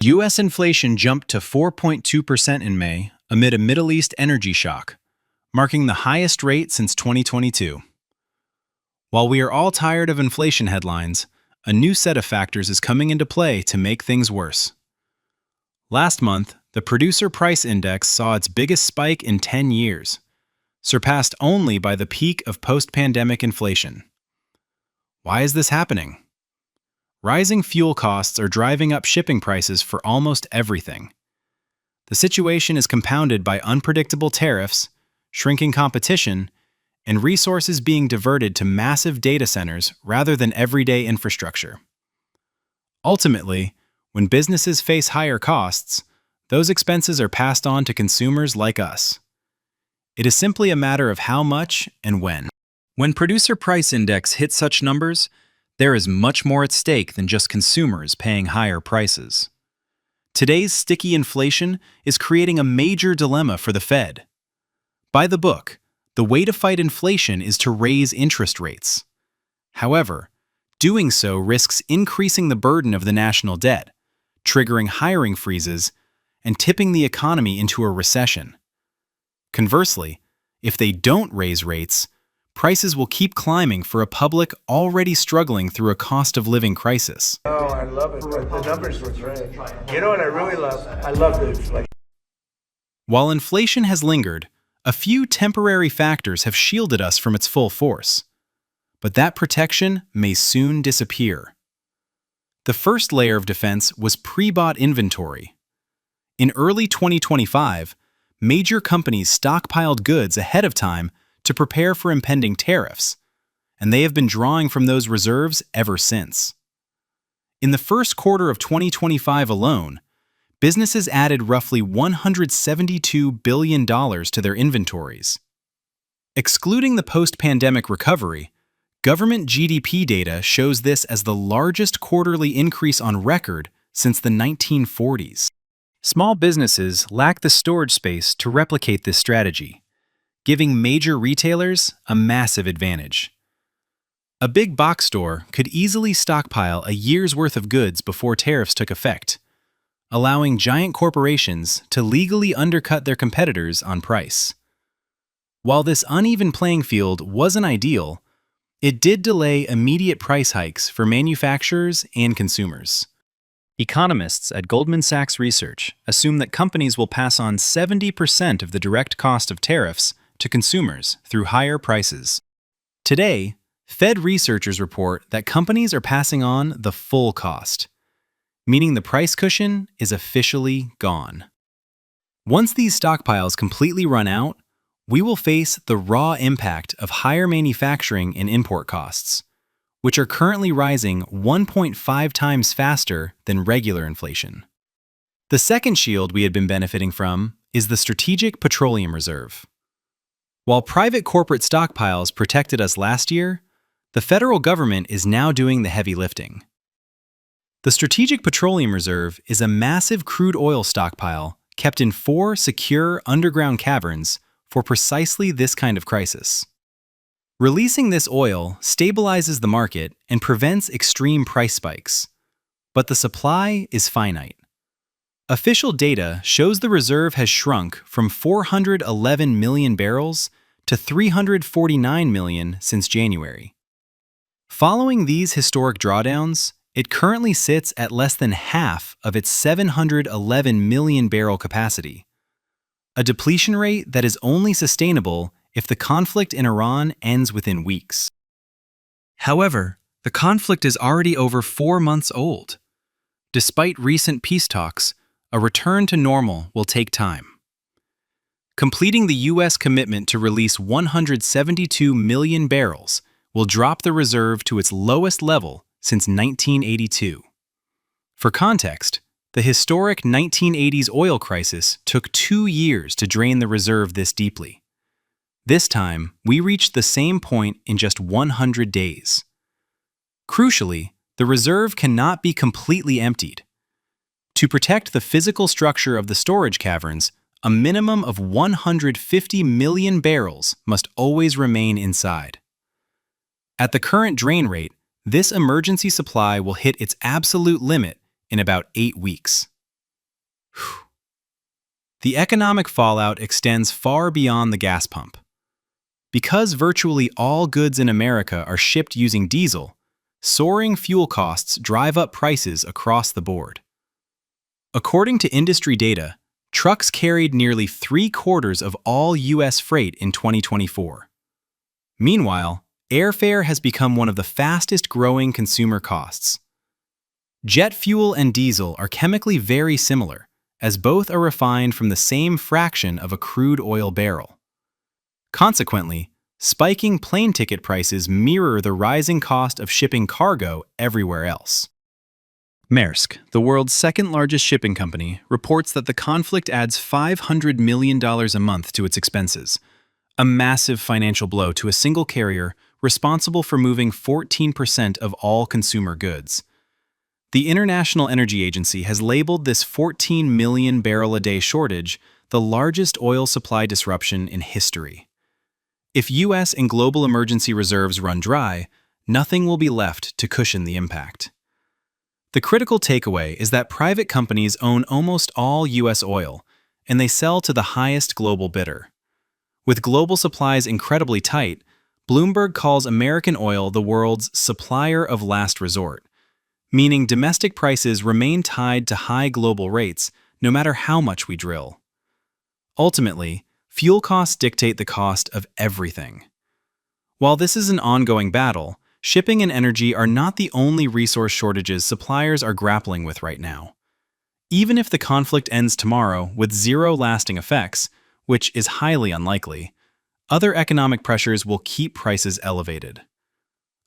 U.S. inflation jumped to 4.2% in May amid a Middle East energy shock, marking the highest rate since 2022. While we are all tired of inflation headlines, a new set of factors is coming into play to make things worse. Last month, the Producer Price Index saw its biggest spike in 10 years, surpassed only by the peak of post-pandemic inflation. Why is this happening? Rising fuel costs are driving up shipping prices for almost everything. The situation is compounded by unpredictable tariffs, shrinking competition, and resources being diverted to massive data centers rather than everyday infrastructure. Ultimately, when businesses face higher costs, those expenses are passed on to consumers like us. It is simply a matter of how much and when. When Producer Price Index hits such numbers, there is much more at stake than just consumers paying higher prices. Today's sticky inflation is creating a major dilemma for the Fed. By the book, the way to fight inflation is to raise interest rates. However, doing so risks increasing the burden of the national debt, triggering hiring freezes, and tipping the economy into a recession. Conversely, if they don't raise rates, prices will keep climbing for a public already struggling through a cost of living crisis. Oh, I love it. The numbers were great. You know what I really love? I love the inflation. While inflation has lingered, a few temporary factors have shielded us from its full force. But that protection may soon disappear. The first layer of defense was pre-bought inventory. In early 2025, major companies stockpiled goods ahead of time to prepare for impending tariffs, and they have been drawing from those reserves ever since. In the first quarter of 2025 alone, businesses added roughly $172 billion to their inventories. Excluding the post-pandemic recovery, government GDP data shows this as the largest quarterly increase on record since the 1940s. Small businesses lack the storage space to replicate this strategy, giving major retailers a massive advantage. A big box store could easily stockpile a year's worth of goods before tariffs took effect, allowing giant corporations to legally undercut their competitors on price. While this uneven playing field wasn't ideal, it did delay immediate price hikes for manufacturers and consumers. Economists at Goldman Sachs Research assume that companies will pass on 70% of the direct cost of tariffs to consumers through higher prices. Today, Fed researchers report that companies are passing on the full cost, meaning the price cushion is officially gone. Once these stockpiles completely run out, we will face the raw impact of higher manufacturing and import costs, which are currently rising 1.5 times faster than regular inflation. The second shield we had been benefiting from is the Strategic Petroleum Reserve. While private corporate stockpiles protected us last year, the federal government is now doing the heavy lifting. The Strategic Petroleum Reserve is a massive crude oil stockpile kept in 4 secure underground caverns for precisely this kind of crisis. Releasing this oil stabilizes the market and prevents extreme price spikes, but the supply is finite. Official data shows the reserve has shrunk from 411 million barrels to 349 million since January. Following these historic drawdowns, it currently sits at less than half of its 711 million barrel capacity, a depletion rate that is only sustainable if the conflict in Iran ends within weeks. However, the conflict is already over 4 months old. Despite recent peace talks, a return to normal will take time. Completing the U.S. commitment to release 172 million barrels will drop the reserve to its lowest level since 1982. For context, the historic 1980s oil crisis took 2 years to drain the reserve this deeply. This time, we reached the same point in just 100 days. Crucially, the reserve cannot be completely emptied. To protect the physical structure of the storage caverns, a minimum of 150 million barrels must always remain inside. At the current drain rate, this emergency supply will hit its absolute limit in about 8 weeks. The economic fallout extends far beyond the gas pump. Because virtually all goods in America are shipped using diesel, soaring fuel costs drive up prices across the board. According to industry data, trucks carried nearly 3/4 of all U.S. freight in 2024. Meanwhile, airfare has become one of the fastest-growing consumer costs. Jet fuel and diesel are chemically very similar, as both are refined from the same fraction of a crude oil barrel. Consequently, spiking plane ticket prices mirror the rising cost of shipping cargo everywhere else. Maersk, the world's second-largest shipping company, reports that the conflict adds $500 million a month to its expenses, a massive financial blow to a single carrier responsible for moving 14% of all consumer goods. The International Energy Agency has labeled this 14 million barrel a day shortage the largest oil supply disruption in history. If U.S. and global emergency reserves run dry, nothing will be left to cushion the impact. The critical takeaway is that private companies own almost all U.S. oil, and they sell to the highest global bidder. With global supplies incredibly tight, Bloomberg calls American oil the world's supplier of last resort, meaning domestic prices remain tied to high global rates no matter how much we drill. Ultimately, fuel costs dictate the cost of everything. While this is an ongoing battle, shipping and energy are not the only resource shortages suppliers are grappling with right now. Even if the conflict ends tomorrow with zero lasting effects, which is highly unlikely, other economic pressures will keep prices elevated.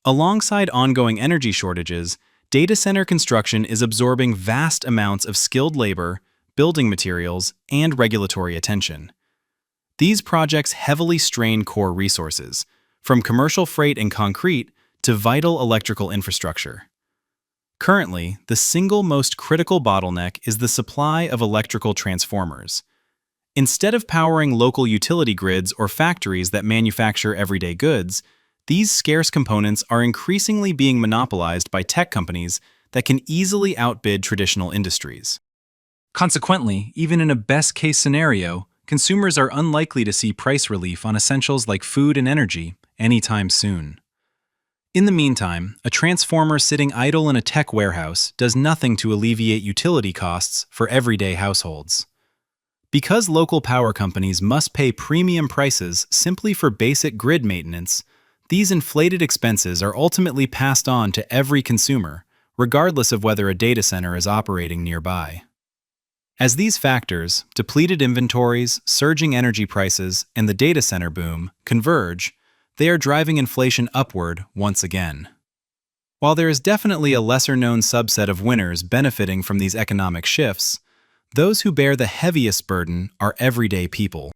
Alongside ongoing energy shortages, data center construction is absorbing vast amounts of skilled labor, building materials, and regulatory attention. These projects heavily strain core resources, from commercial freight and concrete to vital electrical infrastructure. Currently, the single most critical bottleneck is the supply of electrical transformers. Instead of powering local utility grids or factories that manufacture everyday goods, these scarce components are increasingly being monopolized by tech companies that can easily outbid traditional industries. Consequently, even in a best-case scenario, consumers are unlikely to see price relief on essentials like food and energy anytime soon. In the meantime, a transformer sitting idle in a tech warehouse does nothing to alleviate utility costs for everyday households. Because local power companies must pay premium prices simply for basic grid maintenance, these inflated expenses are ultimately passed on to every consumer, regardless of whether a data center is operating nearby. As these factors, depleted inventories, surging energy prices, and the data center boom, converge, they are driving inflation upward once again. While there is definitely a lesser-known subset of winners benefiting from these economic shifts, those who bear the heaviest burden are everyday people.